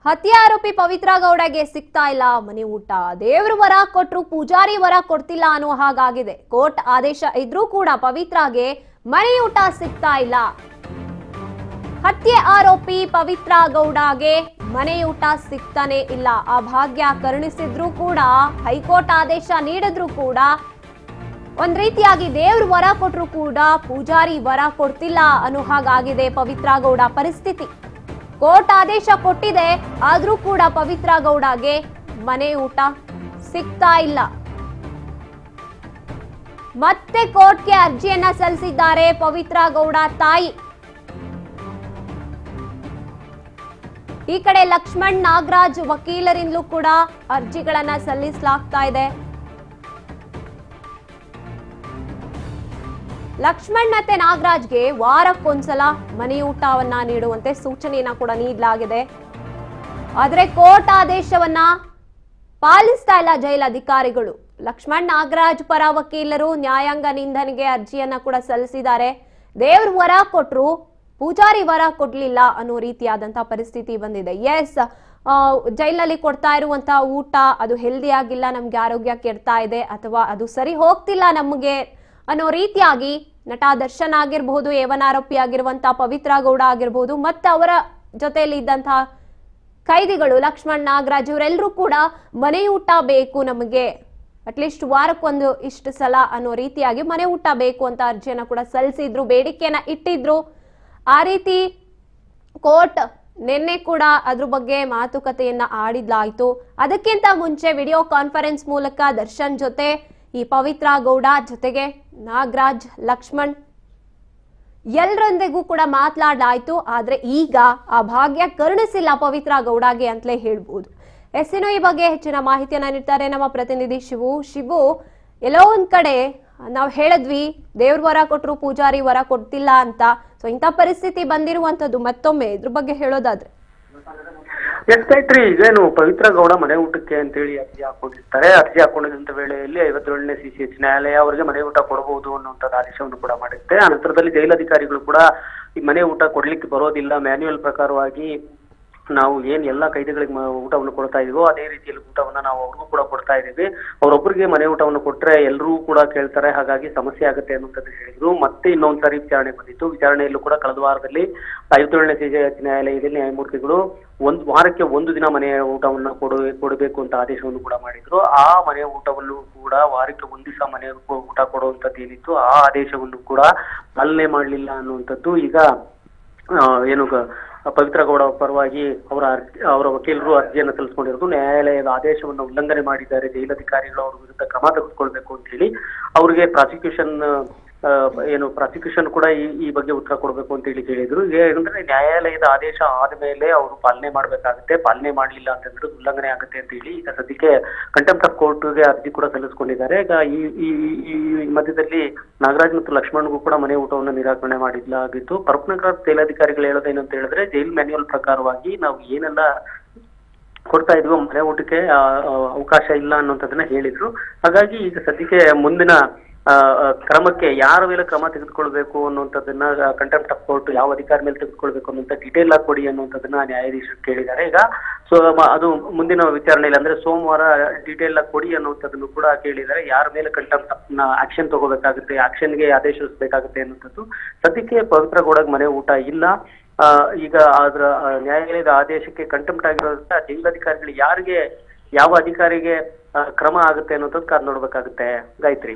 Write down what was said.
ಹತ್ಯೆ ಆರೋಪಿ ಪವಿತ್ರ ಗೌಡಗೆ ಸಿಗ್ತಾ ಇಲ್ಲ ಮನೆ ಊಟ. ದೇವ್ರ ವರ ಕೊಟ್ರು ಪೂಜಾರಿ ವರ ಕೊಡ್ತಿಲ್ಲ ಅನ್ನೋ ಹಾಗಾಗಿದೆ. ಕೋರ್ಟ್ ಆದೇಶ ಇದ್ರೂ ಕೂಡ ಪವಿತ್ರಗೆ ಮನೆ ಊಟ ಸಿಗ್ತಾ ಇಲ್ಲ. ಹತ್ಯೆ ಆರೋಪಿ ಪವಿತ್ರ ಗೌಡಗೆ ಮನೆ ಊಟ ಸಿಗ್ತಾನೆ ಇಲ್ಲ. ಆ ಭಾಗ್ಯ ಕರುಣಿಸಿದ್ರು ಕೂಡ, ಹೈಕೋರ್ಟ್ ಆದೇಶ ನೀಡಿದ್ರು ಕೂಡ, ಒಂದ್ ರೀತಿಯಾಗಿ ದೇವ್ರ ವರ ಕೊಟ್ರು ಕೂಡ ಪೂಜಾರಿ ವರ ಕೊಡ್ತಿಲ್ಲ ಅನ್ನೋ ಹಾಗಾಗಿದೆ ಪವಿತ್ರ ಗೌಡ ಪರಿಸ್ಥಿತಿ. ಕೋರ್ಟ್ ಆದೇಶ ಕೊಟ್ಟಿದೆ, ಆದ್ರೂ ಕೂಡ ಪವಿತ್ರ ಗೌಡಗೆ ಮನೆ ಊಟ ಸಿಗ್ತಾ ಇಲ್ಲ. ಮತ್ತೆ ಕೋರ್ಟ್ಗೆ ಅರ್ಜಿಯನ್ನ ಸಲ್ಲಿಸಿದ್ದಾರೆ ಪವಿತ್ರ ಗೌಡ ತಾಯಿ. ಈ ಕಡೆ ಲಕ್ಷ್ಮಣ್ ನಾಗರಾಜ್ ವಕೀಲರಿಂದಲೂ ಕೂಡ ಅರ್ಜಿಗಳನ್ನ ಸಲ್ಲಿಸಲಾಗ್ತಾ ಇದೆ. ಲಕ್ಷ್ಮಣ್ ಮತ್ತೆ ನಾಗರಾಜ್ಗೆ ವಾರಕ್ಕೊಂದ್ಸಲ ಮನೆ ಊಟವನ್ನ ನೀಡುವಂತೆ ಸೂಚನೆಯನ್ನ ಕೂಡ ನೀಡಲಾಗಿದೆ. ಆದ್ರೆ ಕೋರ್ಟ್ ಆದೇಶವನ್ನ ಪಾಲಿಸ್ತಾ ಇಲ್ಲ ಜೈಲ್ ಅಧಿಕಾರಿಗಳು. ಲಕ್ಷ್ಮಣ್ ನಾಗರಾಜ್ ಪರ ವಕೀಲರು ನ್ಯಾಯಾಂಗ ನಿಂದನೆಗೆ ಅರ್ಜಿಯನ್ನ ಕೂಡ ಸಲ್ಲಿಸಿದ್ದಾರೆ. ದೇವ್ರ ವರ ಕೊಟ್ರು ಪೂಜಾರಿ ವರ ಕೊಡ್ಲಿಲ್ಲ ಅನ್ನೋ ರೀತಿಯಾದಂತ ಪರಿಸ್ಥಿತಿ ಬಂದಿದೆ. ಎಸ್, ಜೈಲಲ್ಲಿ ಕೊಡ್ತಾ ಇರುವಂತಹ ಊಟ ಅದು ಹೆಲ್ದಿ ಆಗಿಲ್ಲ, ನಮ್ಗೆ ಆರೋಗ್ಯ ಕೆಡ್ತಾ ಇದೆ, ಅಥವಾ ಅದು ಸರಿ ಹೋಗ್ತಿಲ್ಲ ನಮ್ಗೆ ಅನ್ನೋ ರೀತಿಯಾಗಿ ನಟ ದರ್ಶನ್ ಆಗಿರಬಹುದು, ಏವನಾರೋಪಿ ಆಗಿರುವಂತಹ ಪವಿತ್ರ ಗೌಡ ಆಗಿರಬಹುದು, ಮತ್ತೆ ಅವರ ಜೊತೆಯಲ್ಲಿ ಇದ್ದಂತಹ ಕೈದಿಗಳು ಲಕ್ಷ್ಮಣ್ ನಾಗರಾಜ್ ಇವರೆಲ್ಲರೂ ಕೂಡ ಮನೆ ಊಟ ಬೇಕು ನಮಗೆ, ಅಟ್ಲೀಸ್ಟ್ ವಾರಕ್ಕೊಂದು ಇಷ್ಟು ಸಲ ಅನ್ನೋ ರೀತಿಯಾಗಿ ಮನೆ ಊಟ ಬೇಕು ಅಂತ ಅರ್ಜಿಯನ್ನ ಕೂಡ ಸಲ್ಲಿಸಿದ್ರು, ಬೇಡಿಕೆಯನ್ನ ಇಟ್ಟಿದ್ರು. ಆ ರೀತಿ ಕೋರ್ಟ್ ನಿನ್ನೆ ಕೂಡ ಅದ್ರ ಬಗ್ಗೆ ಮಾತುಕತೆಯನ್ನ ಆಡಿದ್ಲಾಯ್ತು. ಅದಕ್ಕಿಂತ ಮುಂಚೆ ವಿಡಿಯೋ ಕಾನ್ಫರೆನ್ಸ್ ಮೂಲಕ ದರ್ಶನ್ ಜೊತೆ ಈ ಪವಿತ್ರ ಗೌಡ ಜೊತೆಗೆ ನಾಗರಾಜ್, ಲಕ್ಷ್ಮಣ್ ಎಲ್ಲರೊಂದಿಗೂ ಕೂಡ ಮಾತನಾಡಲಾಯ್ತು. ಆದ್ರೆ ಈಗ ಆ ಭಾಗ್ಯ ಕರುಣಿಸಿಲ್ಲ ಪವಿತ್ರ ಗೌಡಗೆ ಅಂತಲೇ ಹೇಳ್ಬೋದು. ಎಸ್ಸಿನೋ ಈ ಬಗ್ಗೆ ಹೆಚ್ಚಿನ ಮಾಹಿತಿಯನ್ನ ನೀಡ್ತಾರೆ ನಮ್ಮ ಪ್ರತಿನಿಧಿ ಶಿವು. ಎಲ್ಲೋ ಒಂದ್ ಕಡೆ ನಾವು ಹೇಳಿದ್ವಿ ದೇವ್ರ ವರ ಕೊಟ್ರು ಪೂಜಾರಿ ವರ ಕೊಡ್ತಿಲ್ಲ ಅಂತ. ಸೊ ಇಂಥ ಪರಿಸ್ಥಿತಿ ಬಂದಿರುವಂತದ್ದು ಮತ್ತೊಮ್ಮೆ ಇದ್ರ ಬಗ್ಗೆ ಹೇಳೋದಾದ್ರೆ ಎಸ್ಐಟ್ರಿ ಈಗೇನು ಪವಿತ್ರ ಗೌಡ ಮನೆ ಊಟಕ್ಕೆ ಅಂತೇಳಿ ಅರ್ಜಿ ಹಾಕೊಂಡಿರ್ತಾರೆ. ಅರ್ಜಿ ಹಾಕೊಂಡಿದ್ದಂತ ವೇಳೆಯಲ್ಲಿ 57ನೇ CCH ನ್ಯಾಯಾಲಯ ಅವರಿಗೆ ಮನೆ ಊಟ ಕೊಡಬಹುದು ಅನ್ನುವಂಥದ್ದು ಆದೇಶವನ್ನು ಕೂಡ ಮಾಡುತ್ತೆ. ಅನಂತರದಲ್ಲಿ ಜೈಲಧಿಕಾರಿಗಳು ಕೂಡ ಈ ಮನೆ ಊಟ ಕೊಡ್ಲಿಕ್ಕೆ ಬರೋದಿಲ್ಲ, ಮ್ಯಾನ್ಯುಯಲ್ ಪ್ರಕಾರವಾಗಿ ನಾವು ಏನ್ ಎಲ್ಲಾ ಕೈದಿಗಳಿಗೆ ಊಟವನ್ನು ಕೊಡ್ತಾ ಇದೀವೋ ಅದೇ ರೀತಿಯಲ್ಲಿ ಊಟವನ್ನ ನಾವು ಅವ್ರಿಗೂ ಕೂಡ ಕೊಡ್ತಾ ಇದೀವಿ, ಅವರೊಬ್ಬರಿಗೆ ಮನೆ ಊಟವನ್ನು ಕೊಟ್ರೆ ಎಲ್ಲರೂ ಕೂಡ ಕೇಳ್ತಾರೆ, ಹಾಗಾಗಿ ಸಮಸ್ಯೆ ಆಗುತ್ತೆ ಅನ್ನುವಂಥದ್ದು ಹೇಳಿದ್ರು. ಮತ್ತೆ ಇನ್ನೊಂದ್ಸರಿ ವಿಚಾರಣೆ ಬಂದಿತ್ತು. ವಿಚಾರಣೆಯಲ್ಲೂ ಕೂಡ ಕಳೆದ ವಾರದಲ್ಲಿ 57ನೇ CCH ನ್ಯಾಯಾಲಯದಲ್ಲಿ ನ್ಯಾಯಮೂರ್ತಿಗಳು ವಾರಕ್ಕೆ ಒಂದು ದಿನ ಮನೆಯ ಊಟವನ್ನ ಕೊಡಬೇಕು ಅಂತ ಆದೇಶವನ್ನು ಕೂಡ ಮಾಡಿದ್ರು. ಆ ಮನೆಯ ಊಟವನ್ನು ಕೂಡ ವಾರಕ್ಕೆ ಒಂದ್ ದಿವಸ ಮನೆಯ ಊಟ ಕೊಡುವಂತದ್ದು ಏನಿತ್ತು ಆ ಆದೇಶವನ್ನು ಕೂಡ ಪಾಲನೆ ಮಾಡಲಿಲ್ಲ ಅನ್ನುವಂಥದ್ದು ಈಗ ಏನು ಪವಿತ್ರ ಗೌಡ ಪರವಾಗಿ ಅವರ ವಕೀಲರು ಅರ್ಜಿಯನ್ನು ಸಲ್ಲಿಸಿಕೊಂಡಿರೋದು. ನ್ಯಾಯಾಲಯದ ಆದೇಶವನ್ನು ಉಲ್ಲಂಘನೆ ಮಾಡಿದ್ದಾರೆ ಜೈಲಧಿಕಾರಿಗಳು, ಅವ್ರ ವಿರುದ್ಧ ಕ್ರಮ ತೆಗೆದುಕೊಳ್ಬೇಕು ಅಂತ ಹೇಳಿ ಅವ್ರಿಗೆ ಪ್ರಾಸಿಕ್ಯೂಷನ್ ಕೂಡ ಈ ಬಗ್ಗೆ ಉತ್ತರ ಕೊಡಬೇಕು ಅಂತ ಹೇಳಿ ಹೇಳಿದ್ರು. ಏನಂದ್ರೆ ನ್ಯಾಯಾಲಯದ ಆದೇಶ ಆದ್ಮೇಲೆ ಅವರು ಪಾಲನೆ ಮಾಡ್ಬೇಕಾಗುತ್ತೆ, ಪಾಲನೆ ಮಾಡ್ಲಿಲ್ಲ ಅಂತಂದ್ರೆ ಉಲ್ಲಂಘನೆ ಆಗುತ್ತೆ ಅಂತ ಹೇಳಿ ಈಗ ಸದ್ಯಕ್ಕೆ ಕಂಟೆಂಪ್ಟ್ ಆಫ್ ಕೋರ್ಟ್ಗೆ ಅರ್ಜಿ ಕೂಡ ಸಲ್ಲಿಸಿಕೊಂಡಿದ್ದಾರೆ. ಈಗ ಈ ಮಧ್ಯದಲ್ಲಿ ನಾಗರಾಜ್ ಮತ್ತು ಲಕ್ಷ್ಮಣ್ಗೂ ಕೂಡ ಮನೆ ಊಟವನ್ನು ನಿರಾಕರಣೆ ಮಾಡಿದ್ಲಾಗಿತ್ತು. ಪರಪ್ಪನಗರ ಜೈಲಾಧಿಕಾರಿಗಳು ಹೇಳೋದೇನಂತ ಹೇಳಿದ್ರೆ ಜೈಲ್ ಮ್ಯಾನ್ಯುಯಲ್ ಪ್ರಕಾರವಾಗಿ ನಾವು ಏನೆಲ್ಲ ಕೊಡ್ತಾ ಇದ್ವಿ ಮನೆ ಊಟಕ್ಕೆ ಅವಕಾಶ ಇಲ್ಲ ಅನ್ನುವಂಥದ್ದನ್ನ ಹೇಳಿದ್ರು. ಹಾಗಾಗಿ ಈಗ ಸದ್ಯಕ್ಕೆ ಮುಂದಿನ ಕ್ರಮಕ್ಕೆ ಯಾರ ಮೇಲೆ ಕ್ರಮ ತೆಗೆದುಕೊಳ್ಬೇಕು ಅನ್ನುವಂಥದ್ದನ್ನ ಕಂಟೆಂಪ್ಟ್ ಆಫ್ ಕೋರ್ಟ್ ಯಾವ ಅಧಿಕಾರಿ ಮೇಲೆ ತೆಗೆದುಕೊಳ್ಬೇಕು ಅನ್ನುವಂಥ ಡೀಟೇಲ್ ಆಗಿ ಕೊಡಿ ಅನ್ನುವಂಥದ್ದನ್ನ ನ್ಯಾಯಾಧೀಶರು ಕೇಳಿದ್ದಾರೆ. ಈಗ ಅದು ಮುಂದಿನ ವಿಚಾರಣೆಯಲ್ಲಿ ಅಂದ್ರೆ ಸೋಮವಾರ ಡೀಟೇಲ್ ಆಗಿ ಕೊಡಿ ಅನ್ನುವಂಥದ್ದನ್ನು ಕೂಡ ಕೇಳಿದ್ದಾರೆ. ಯಾರ ಮೇಲೆ ಕಂಟೆಂಪ್ಟ್ ಆಕ್ಷನ್ ತಗೋಬೇಕಾಗುತ್ತೆ, ಆಕ್ಷನ್ಗೆ ಆದೇಶಿಸಬೇಕಾಗುತ್ತೆ ಅನ್ನುವಂಥದ್ದು. ಸದ್ಯಕ್ಕೆ ಪವಿತ್ರ ಗೌಡಗೆ ಮನೆ ಊಟ ಇಲ್ಲ. ಈಗ ಅದರ ನ್ಯಾಯಾಲಯದ ಆದೇಶಕ್ಕೆ ಕಂಟೆಂಪ್ಟ್ ಆಗಿರೋದ್ರಿಂದ ಜೈಲಧಿಕಾರಿಗಳು ಯಾವ ಅಧಿಕಾರಿಗೆ ಕ್ರಮ ಆಗುತ್ತೆ ಅನ್ನೋದಕ್ಕೆ ಕಾದ್ ನೋಡ್ಬೇಕಾಗುತ್ತೆ ಗಾಯತ್ರಿ.